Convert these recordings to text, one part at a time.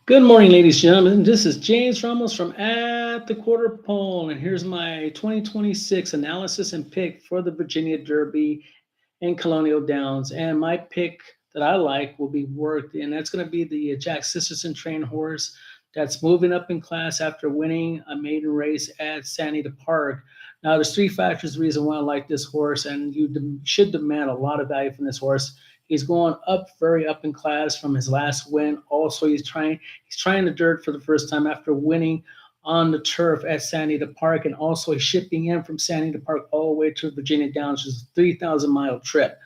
Good morning, ladies and gentlemen. This is James Ramos from At the Quarter Pole, and here's my 2026 analysis and pick for the Virginia Derby and Colonial Downs. And my pick that I like will be worked, and that's going to be the Jack Sisterson trained horse that's moving up in class after winning a maiden race at San Anita Park. Now, there's three factors the reason why I like this horse, and you should demand a lot of value from this horse. He's going up very up in class from his last win. Also, he's trying the dirt for the first time after winning on the turf at San Anita Park, and also he's shipping in from San Anita Park all the way to Virginia Downs, which is a 3,000-mile trip.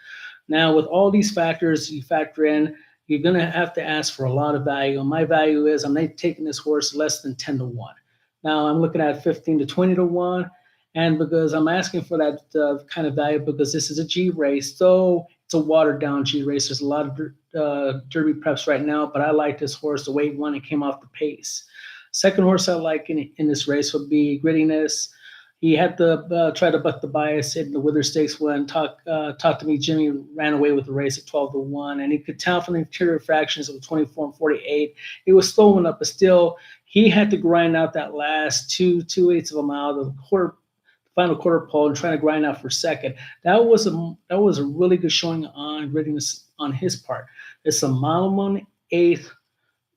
Now, with all these factors you factor in, you're going to have to ask for a lot of value. And my value is I'm not taking this horse less than 10 to 1. Now, I'm looking at 15 to 20 to 1. And because I'm asking for that kind of value, because this is a G race, so it's a watered down G race. There's a lot of Derby preps right now, but I like this horse the way he won and came off the pace. Second horse I like in this race would be Grittiness. He had to try to buck the bias in the Wither Stakes when Talk to Me Jimmy ran away with the race at 12 to 1, and he could tell from the interior fractions of 24 and 48. It was slowing up, but still he had to grind out that last two eighths of a mile, the final quarter pole, and trying to grind out for second. That was a really good showing on Grittiness on his part. It's a mile and 1/8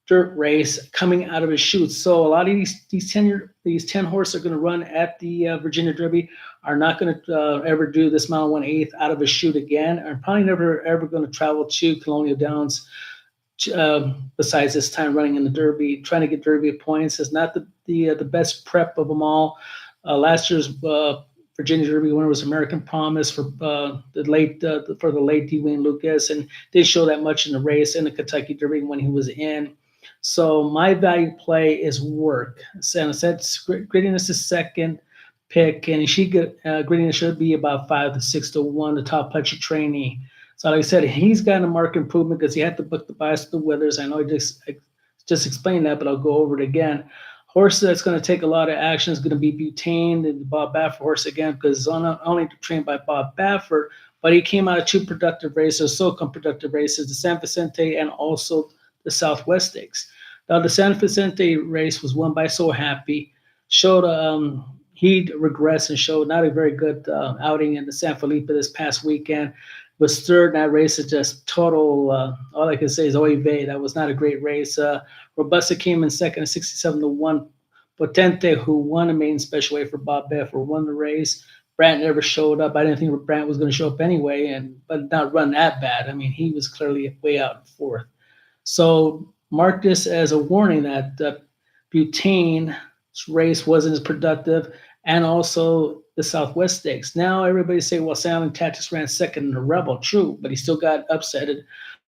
dirt race coming out of his chutes. So a lot of these ten horses are going to run at the Virginia Derby are not going to ever do this mile 1/8 out of a chute again, and probably never ever going to travel to Colonial Downs. Besides this time running in the Derby, trying to get Derby points is not the best prep of them all. Last year's Virginia Derby winner was American Promise for the late D. Wayne Lucas, and didn't show that much in the race in the Kentucky Derby when he was in. So my value play is Work. And I said Grittiness is second pick, and Grittiness should be about 5 to 6 to 1, the top puncher trainee. So like I said, he's got a market improvement because he had to book the bias of the Withers. I know I just explained that, but I'll go over it again. Horse that's going to take a lot of action is going to be Butane, the Bob Baffert horse again, because it's not only trained by Bob Baffert, but he came out of two productive races, so-called productive races, the San Vicente and also the Southwest Stakes. Now, the San Vicente race was won by So Happy. Showed he regressed and showed not a very good outing in the San Felipe this past weekend. Was third in that race. Is just total. All I can say is oy vey. That was not a great race. Robusta came in second at 67 to 1. Potente, who won a main special weight for Bob Baffert, won the race. Brandt never showed up. I didn't think Brandt was going to show up anyway, but not run that bad. I mean, he was clearly way out in fourth. So mark this as a warning that Butane's race wasn't as productive, and also the Southwest Stakes. Now everybody say, well, Salmon Tactics ran second in the Rebel. True, but he still got upsetted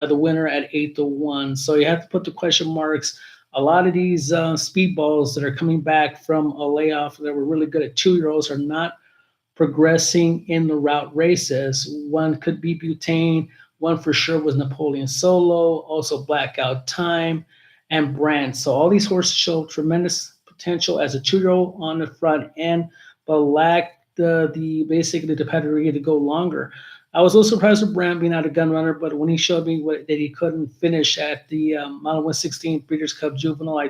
by the winner at 8 to 1. So you have to put the question marks. A lot of these speedballs that are coming back from a layoff that were really good at 2-year-olds are not progressing in the route races. One could be Butane. One for sure was Napoleon Solo, also Blackout Time, and Brandt. So all these horses show tremendous potential as a 2-year-old on the front end, but lack basically the pedigree to go longer. I was a little surprised with Brandt being out a gun runner, but when he showed me that he couldn't finish at the Mile 116 Breeders' Cup Juvenile,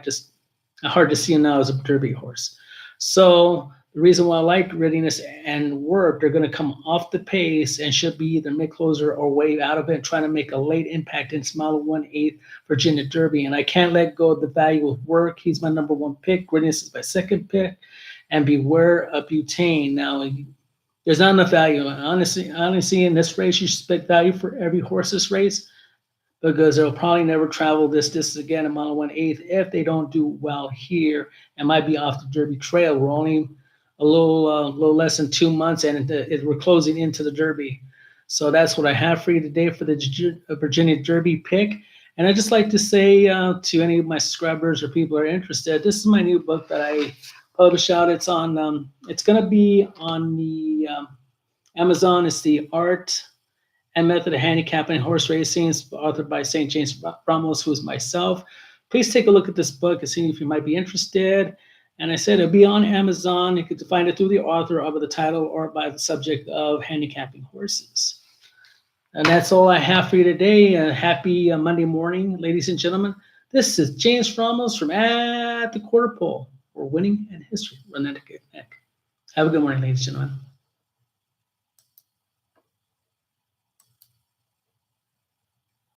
hard to see him now as a Derby horse. So the reason why I like Readiness and Work, they're going to come off the pace and should be either mid-closer or way out of it, trying to make a late impact in Mile 1/8 Virginia Derby. And I can't let go of the value of Work. He's my number one pick. Readiness is my second pick. And Beware of Butane. Now, there's not enough value. Honestly, in this race, you should expect value for every horse this race, because they'll probably never travel this distance again in Mile 1/8 if they don't do well here and might be off the Derby trail. We're only a little less than 2 months, and we're closing into the Derby. So that's what I have for you today for the Virginia Derby pick. And I'd just like to say to any of my subscribers or people who are interested, this is my new book that I published out. It's on. It's going to be on the Amazon. It's the Art and Method of Handicapping Horse Racing. It's authored by St. James Ramos, who is myself. Please take a look at this book and see if you might be interested. And I said it'll be on Amazon. You can find it through the author of the title or by the subject of handicapping horses. And that's all I have for you today. Happy Monday morning, ladies and gentlemen. This is James Ramos from At the Quarter Pole, where winning and history run hand in hand. Have a good morning, ladies and gentlemen.